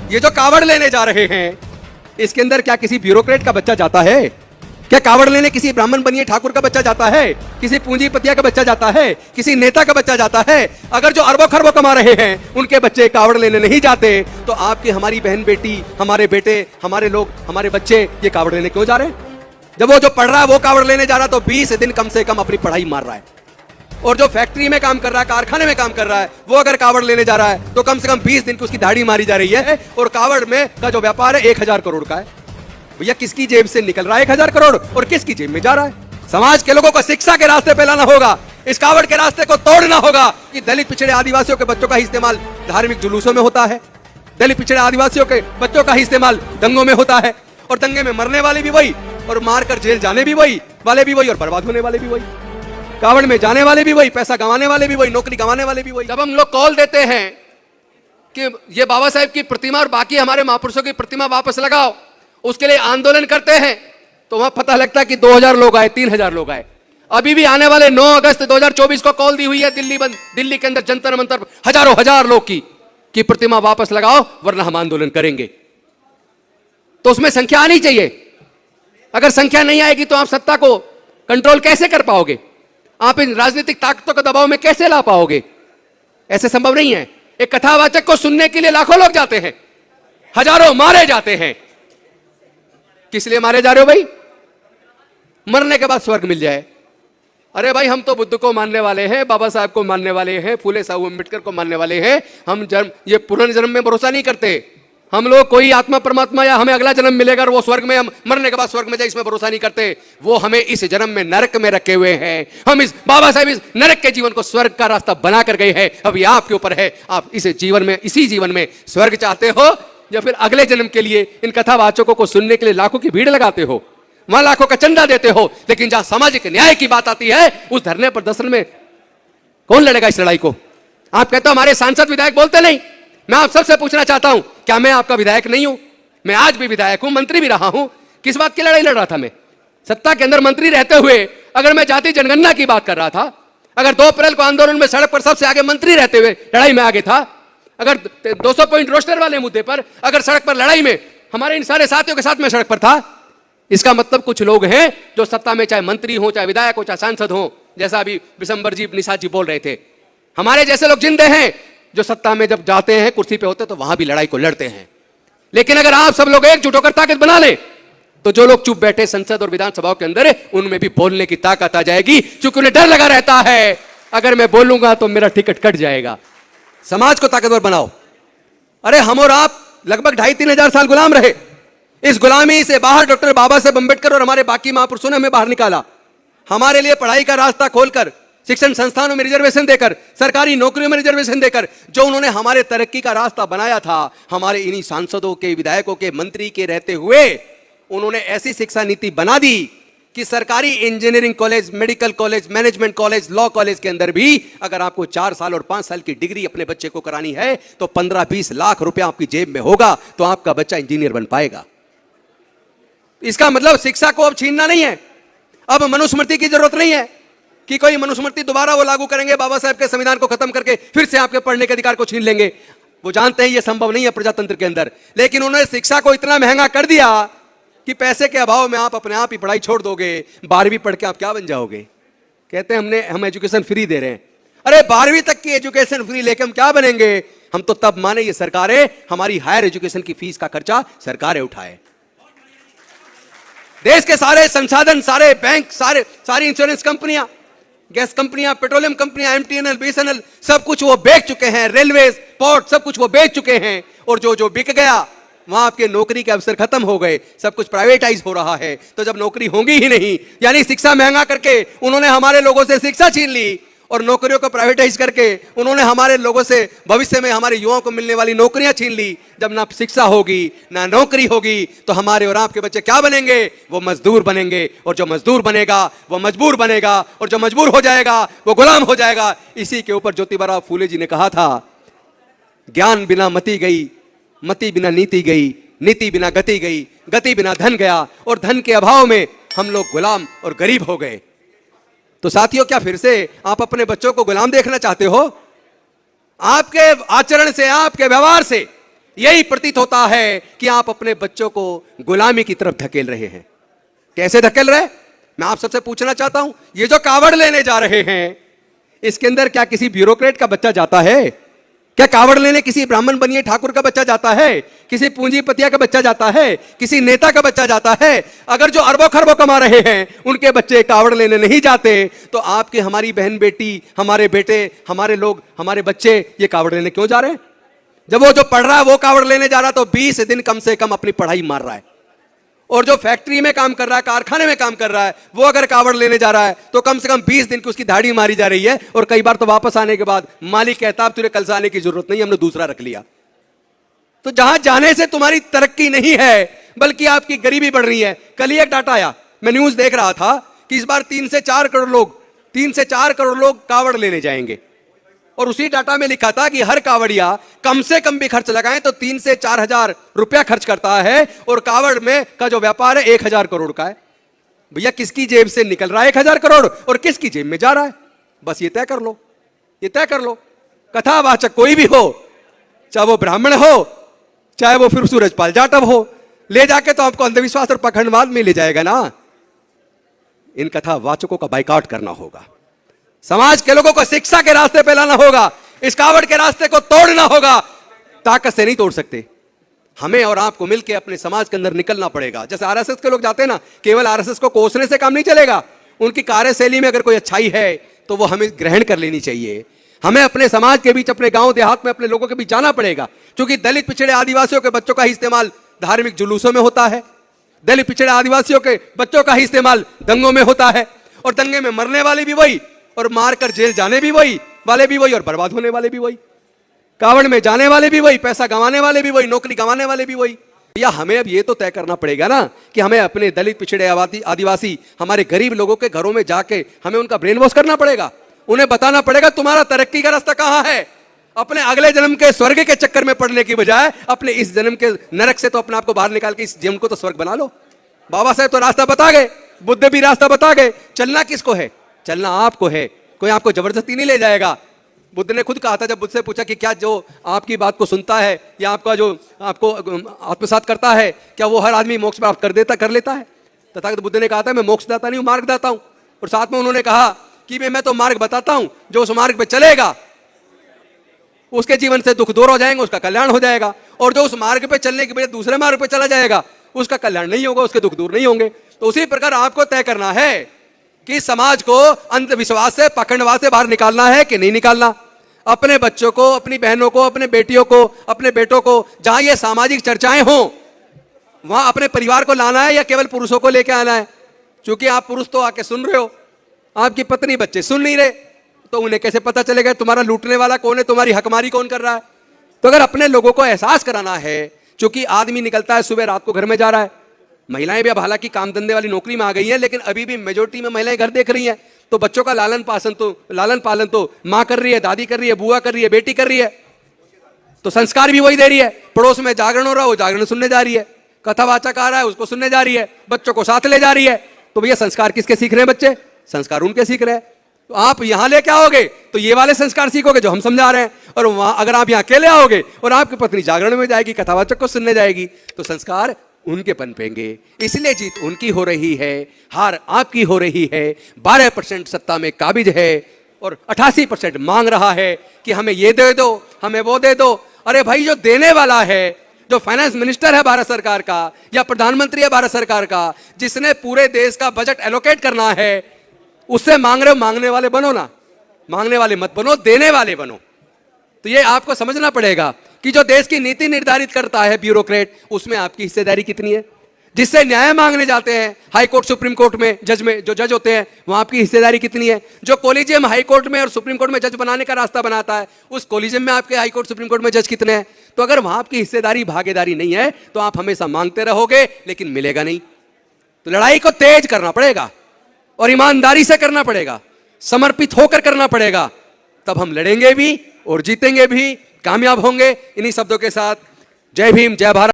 ये जो कावड़ लेने जा रहे हैं, इसके अंदर क्या किसी ब्यूरोक्रेट का बच्चा जाता है? क्या कावड़ लेने किसी ब्राह्मण बनिए ठाकुर का बच्चा जाता है? किसी पूंजीपतिया का बच्चा जाता है? किसी नेता का बच्चा जाता है? अगर जो अरबों खरबों कमा रहे हैं उनके बच्चे कावड़ लेने नहीं जाते, तो आपकी हमारी बहन बेटी, हमारे बेटे, हमारे लोग, हमारे बच्चे ये कावड़ लेने क्यों जा रहे हैं? जब वो जो पढ़ रहा है वो कावड़ लेने जा रहा है तो 20 दिन कम से कम अपनी पढ़ाई मार रहा है, और जो फैक्ट्री में काम कर रहा है, कारखाने में काम कर रहा है, वो अगर कावड़ लेने जा रहा है तो कम से कम 20 दिन की उसकी दाढ़ी मारी जा रही है। और कावड़ में का जो व्यापार है 1000 करोड़ का है। भैया किसकी जेब से निकल रहा है 1000 करोड़ और किसकी जेब में जा रहा है? समाज के लोगों को शिक्षा के रास्ते पे लाना होगा, इस कावड़ के रास्ते को तोड़ना होगा कि दलित पिछड़े आदिवासियों के बच्चों का ही इस्तेमाल धार्मिक जुलूसों में होता है, दलित पिछड़े आदिवासियों के बच्चों का ही इस्तेमाल दंगों में होता है, और दंगे में मरने वाले भी वही, और मारकर जेल जाने भी वही वाले भी वही, और बर्बाद होने वाले भी वही, कावड़ में जाने वाले भी वही, पैसा गंवाने वाले भी वही, नौकरी गंवाने वाले भी वही। जब हम लोग कॉल देते हैं कि ये बाबा साहेब की प्रतिमा और बाकी हमारे महापुरुषों की प्रतिमा वापस लगाओ, उसके लिए आंदोलन करते हैं, तो वहां पता लगता है कि 2000 लोग आए, 3000 लोग आए। अभी भी आने वाले 9 अगस्त 2024 को कॉल दी हुई है दिल्ली के अंदर जंतर मंतर हजारों हजार लोग की प्रतिमा वापस लगाओ वरना हम आंदोलन करेंगे। तो उसमें संख्या आनी चाहिए। अगर संख्या नहीं आएगी तो आप सत्ता को कंट्रोल कैसे कर पाओगे? आप इन राजनीतिक ताकतों के दबाव में कैसे ला पाओगे? ऐसे संभव नहीं है। एक कथावाचक को सुनने के लिए लाखों लोग जाते हैं, हजारों मारे जाते हैं। किस लिए मारे जा रहे हो भाई? मरने के बाद स्वर्ग मिल जाए। अरे भाई हम तो बुद्ध को मानने वाले हैं, बाबा साहब को मानने वाले हैं, फूले साहब अम्बेडकर को मानने वाले हैं। हम ये पुनर्जन्म में भरोसा नहीं करते। हम लोग कोई आत्मा परमात्मा या हमें अगला जन्म मिलेगा और वो स्वर्ग में, हम मरने के बाद स्वर्ग में जाए, इसमें भरोसा नहीं करते। वो हमें इस जन्म में नरक में रखे हुए हैं। हम इस बाबा साहब इस नरक के जीवन को स्वर्ग का रास्ता बना कर गए हैं। अब ये आपके ऊपर है, आप इस जीवन में, इसी जीवन में स्वर्ग चाहते हो या फिर अगले जन्म के लिए इन कथावाचकों को सुनने के लिए लाखों की भीड़ लगाते हो, वहां लाखों का चंदा देते हो। लेकिन जहां सामाजिक न्याय की बात आती है उस धरने प्रदर्शन में कौन लड़ेगा इस लड़ाई को? आप कहते हो हमारे सांसद विधायक बोलते नहीं। मैं आप सबसे पूछना चाहता हूं, क्या मैं आपका विधायक नहीं हूं? मैं आज भी विधायक हूं, मंत्री भी रहा हूं। किस बात की लड़ाई लड़ रहा था मैं? सत्ता के अंदर मंत्री रहते हुए अगर मैं जाति जनगणना की बात कर रहा था, अगर 2 अप्रैल को आंदोलन में सड़क पर सबसे आगे मंत्री रहते हुए लड़ाई में आगे था, अगर 200 पॉइंट रोस्टर वाले मुद्दे पर अगर सड़क पर लड़ाई में हमारे इन सारे साथियों के साथ में सड़क पर था, इसका मतलब कुछ लोग हैं जो सत्ता में चाहे मंत्री हो, चाहे विधायक हो, चाहे सांसद हो, जैसा अभी बिशंबर जी निषाद जी बोल रहे थे, हमारे जैसे लोग जिंदे हैं जो सत्ता में जब जाते हैं, कुर्सी पे होते तो वहां भी लड़ाई को लड़ते हैं। लेकिन अगर आप सब लोग एकजुट होकर ताकत बना ले तो जो लोग चुप बैठे संसद और विधानसभाओं के अंदर उनमें भी बोलने की ताकत आ जाएगी, क्योंकि उन्हें डर लगा रहता है अगर मैं बोलूंगा तो मेरा टिकट कट जाएगा। समाज को ताकतवर बनाओ। अरे हम और आप लगभग 2,500-3 हजार साल गुलाम रहे। इस गुलामी से बाहर डॉक्टर बाबा साहेब अम्बेडकर और हमारे बाकी महापुरुषों ने हमें बाहर निकाला। हमारे लिए पढ़ाई का रास्ता खोलकर, शिक्षण संस्थानों में रिजर्वेशन देकर, सरकारी नौकरियों में रिजर्वेशन देकर जो उन्होंने हमारे तरक्की का रास्ता बनाया था, हमारे इन्हीं सांसदों के, विधायकों के, मंत्री के रहते हुए उन्होंने ऐसी शिक्षा नीति बना दी कि सरकारी engineering college, medical college, management college, law college के अंदर भी अगर आपको 4 साल और 5 साल की डिग्री अपने बच्चे को करानी है तो 15-20 लाख रुपया आपकी जेब में होगा तो आपका बच्चा इंजीनियर बन पाएगा। इसका मतलब शिक्षा को अब छीनना नहीं है। अब मनुस्मृति की जरूरत नहीं है कि कोई मनुस्मृति दोबारा वो लागू करेंगे, बाबा साहब के संविधान को खत्म करके फिर से आपके पढ़ने के अधिकार को छीन लेंगे। वो जानते हैं ये संभव नहीं है प्रजातंत्र के अंदर, लेकिन उन्होंने शिक्षा को इतना महंगा कर दिया कि पैसे के अभाव में आप अपने आप ही पढ़ाई छोड़ दोगे। 12वीं पढ़ के आप क्या बन जाओगे? कहते हैं हम एजुकेशन फ्री दे रहे हैं। अरे 12वीं तक की एजुकेशन फ्री लेके हम क्या बनेंगे? हम तो तब माने ये सरकारें हमारी हायर एजुकेशन की फीस का खर्चा सरकारें उठाए। देश के सारे संसाधन, सारे बैंक, सारी इंश्योरेंस कंपनियां, गैस कंपनियां, पेट्रोलियम कंपनियां, एमटीएनएल, बीएसएनएल, सब कुछ वो बेच चुके हैं। रेलवे, पोर्ट, सब कुछ वो बेच चुके हैं। और जो बिक गया वहां आपके नौकरी के अवसर खत्म हो गए, सब कुछ प्राइवेटाइज हो रहा है। तो जब नौकरी होगी ही नहीं, यानी शिक्षा महंगा करके उन्होंने हमारे लोगों से शिक्षा छीन ली और नौकरियों को प्राइवेटाइज करके उन्होंने हमारे लोगों से भविष्य में हमारे युवाओं को मिलने वाली नौकरियां छीन ली। जब ना शिक्षा होगी ना नौकरी होगी तो हमारे और आपके बच्चे क्या बनेंगे? वो मजदूर बनेंगे। और जो मजदूर बनेगा वो मजबूर बनेगा, और जो मजबूर हो जाएगा वो गुलाम हो जाएगा। इसी के ऊपर ज्योतिबा फूले जी ने कहा था, ज्ञान बिना मति गई, मति बिना नीति गई, नीति बिना गति गई, गति बिना धन गया, और धन के अभाव में हम लोग गुलाम और गरीब हो गए। तो साथियों, क्या फिर से आप अपने बच्चों को गुलाम देखना चाहते हो? आपके आचरण से, आपके व्यवहार से यही प्रतीत होता है कि आप अपने बच्चों को गुलामी की तरफ धकेल रहे हैं। कैसे धकेल रहे? मैं आप सबसे पूछना चाहता हूं, ये जो कावड़ लेने जा रहे हैं, इसके अंदर क्या किसी ब्यूरोक्रेट का बच्चा जाता है? क्या कावड़ लेने किसी ब्राह्मण बनिए ठाकुर का बच्चा जाता है? किसी पूंजीपतिया का बच्चा जाता है? किसी नेता का बच्चा जाता है? अगर जो अरबों खरबों कमा रहे हैं उनके बच्चे कावड़ लेने नहीं जाते, तो आपके, हमारी बहन बेटी, हमारे बेटे, हमारे लोग, हमारे बच्चे ये कावड़ लेने क्यों जा रहे हैं? जब वो जो पढ़ रहा है वो कावड़ लेने जा रहा है तो 20 दिन कम से कम अपनी पढ़ाई मार रहा है, और जो फैक्ट्री में काम कर रहा है, कारखाने में काम कर रहा है, वो अगर कावड़ लेने जा रहा है तो कम से कम 20 दिन की उसकी दाढ़ी मारी जा रही है, और कई बार तो वापस आने के बाद मालिक कहता अब तुझे कल से आने की जरूरत नहीं, हमने दूसरा रख लिया। तो जहां जाने से तुम्हारी तरक्की नहीं है बल्कि आपकी गरीबी बढ़ रही है। कल ही एक डाटा आया, मैं न्यूज देख रहा था कि इस बार 3 से 4 करोड़ लोग कावड़ लेने जाएंगे, और उसी डाटा में लिखा था कि हर कावड़िया कम से कम भी खर्च लगाएं तो 3 से 4 हजार रुपया खर्च करता है, और कावड़ में का जो व्यापार है 1000 करोड़ का है। भैया किसकी जेब से निकल रहा है 1000 करोड़ और किसकी जेब में जा रहा है? बस ये तय कर लो, ये तय कर लो। कथावाचक कोई भी हो, चाहे वो ब्राह्मण हो, चाहे वो फिर सूरजपाल जाटव हो, ले जाके तो आपको अंधविश्वास और पखंडवाद में ले जाएगा ना। इन कथावाचकों का बाइकआउट करना होगा, समाज के लोगों को शिक्षा के रास्ते पे लाना होगा, इस कावड़ के रास्ते को तोड़ना होगा। ताकत से नहीं तोड़ सकते, हमें और आपको मिलकर अपने समाज के अंदर निकलना पड़ेगा। जैसे आरएसएस के लोग जाते हैं ना, केवल आरएसएस को कोसने से काम नहीं चलेगा, उनकी कार्यशैली में अगर कोई अच्छाई है तो वो हमें ग्रहण कर लेनी चाहिए। हमें अपने समाज के बीच, अपने गांव देहात में अपने लोगों के बीच जाना पड़ेगा, क्योंकि दलित पिछड़े आदिवासियों के बच्चों का ही इस्तेमाल धार्मिक जुलूसों में होता है, दलित पिछड़े आदिवासियों के बच्चों का ही इस्तेमाल दंगों में होता है, और दंगे में मरने वाले भी वही, और मारकर जेल जाने भी वही वाले भी वही, और बर्बाद होने वाले भी वही, कावड़ में जाने वाले भी वही, पैसा गंवाने वाले भी वही, नौकरी गंवाने वाले भी वही। या हमें अब ये तो तय करना पड़ेगा ना कि हमें अपने दलित पिछड़े आदिवासी, हमारे गरीब लोगों के घरों में जाके हमें उनका ब्रेन वॉश करना पड़ेगा, उन्हें बताना पड़ेगा तुम्हारा तरक्की का रास्ता कहां है। अपने अगले जन्म के स्वर्ग के चक्कर में पड़ने की बजाय अपने इस जन्म के नरक से तो अपने आप को बाहर निकाल के इस जन्म को तो स्वर्ग बना लो। बाबा साहेब तो रास्ता बता गए, बुद्ध भी रास्ता बता गए। चलना किसको है? चलना आपको है, कोई आपको जबरदस्ती नहीं ले जाएगा। बुद्ध ने खुद कहा था, जब बुद्ध से पूछा कि क्या जो आपकी बात को सुनता है या आपका जो आपको आत्मसात करता है, क्या वो हर आदमी मोक्ष प्राप्त कर लेता है? तथागत बुद्ध ने कहा था मैं मोक्षदाता नहीं हूं, मार्गदाता हूं। और साथ में उन्होंने कहा कि मैं तो मार्ग बताता हूं, जो उस मार्ग पे चलेगा उसके जीवन से दुख दूर हो जाएंगे, उसका कल्याण हो जाएगा, और जो उस मार्ग पे चलने के बजाय दूसरे मार्ग पे चला जाएगा उसका कल्याण नहीं होगा, उसके दुख दूर नहीं होंगे। तो उसी प्रकार आपको तय करना है कि समाज को अंधविश्वास से, पखंडवाद से बाहर निकालना है कि नहीं निकालना। अपने बच्चों को, अपनी बहनों को, अपने बेटियों को, अपने बेटों को, जहां ये सामाजिक चर्चाएं हों वहां अपने परिवार को लाना है या केवल पुरुषों को लेकर आना है? क्योंकि आप पुरुष तो आके सुन रहे हो, आपकी पत्नी बच्चे सुन नहीं रहे, तो उन्हें कैसे पता चलेगा तुम्हारा लूटने वाला कौन है, तुम्हारी हकमारी कौन कर रहा है? तो अगर अपने लोगों को एहसास कराना है, क्योंकि आदमी निकलता है सुबह, रात को घर में जा रहा है, महिलाएं भी अब हालांकि काम धंधे वाली नौकरी में आ गई हैं, लेकिन अभी भी मेजोरिटी में महिलाएं घर देख रही हैं, तो बच्चों का लालन पालन तो माँ कर रही है, दादी कर रही है, बुआ कर रही है, बेटी कर रही है, तो संस्कार भी वही दे रही है। पड़ोस में जागरण हो रहा है, वो जागरण सुनने जा रही है, कथावाचक आ रहा है, उसको सुनने जा रही है, बच्चों को साथ ले जा रही है। तो भैया संस्कार किसके सीख रहे हैं बच्चे? संस्कार उनके सीख रहे हैं। तो आप यहां लेके आओगे तो ये वाले संस्कार सीखोगे जो हम समझा रहे हैं, और वहां अगर आप यहां अकेले आओगे और आपकी पत्नी जागरण में जाएगी, कथावाचक को सुनने जाएगी, तो संस्कार उनके पनपेंगे। इसलिए जीत उनकी हो रही है, हार आपकी हो रही है। 12% सत्ता में काबिज है और 88% मांग रहा है कि हमें ये दे दो, हमें वो दे दो। अरे भाई, जो देने वाला है, जो फाइनेंस मिनिस्टर है भारत सरकार का या प्रधानमंत्री है भारत सरकार का, जिसने पूरे देश का बजट एलोकेट करना है, उससे मांग रहे हो, मांगने वाले बनो ना, मांगने वाले मत बनो, देने वाले बनो। तो ये आपको समझना पड़ेगा कि जो देश की नीति निर्धारित करता है ब्यूरोक्रेट, उसमें आपकी हिस्सेदारी कितनी है। जिससे न्याय मांगने जाते हैं हाई कोर्ट, सुप्रीम कोर्ट में जो जज होते हैं, वहां आपकी हिस्सेदारी कितनी है। जो कॉलेजियम हाई कोर्ट में और सुप्रीम कोर्ट में जज बनाने का रास्ता बनाता है, उस कॉलेजियम में आपके हाई कोर्ट, सुप्रीम कोर्ट में जज कितने हैं। तो अगर वहां आपकी हिस्सेदारी, भागीदारी नहीं है, तो आप हमेशा मांगते रहोगे लेकिन मिलेगा नहीं। तो लड़ाई को तेज करना पड़ेगा और ईमानदारी से करना पड़ेगा, समर्पित होकर करना पड़ेगा, तब हम लड़ेंगे भी और जीतेंगे भी, कामयाब होंगे। इन्हीं शब्दों के साथ जय भीम, जय भारत।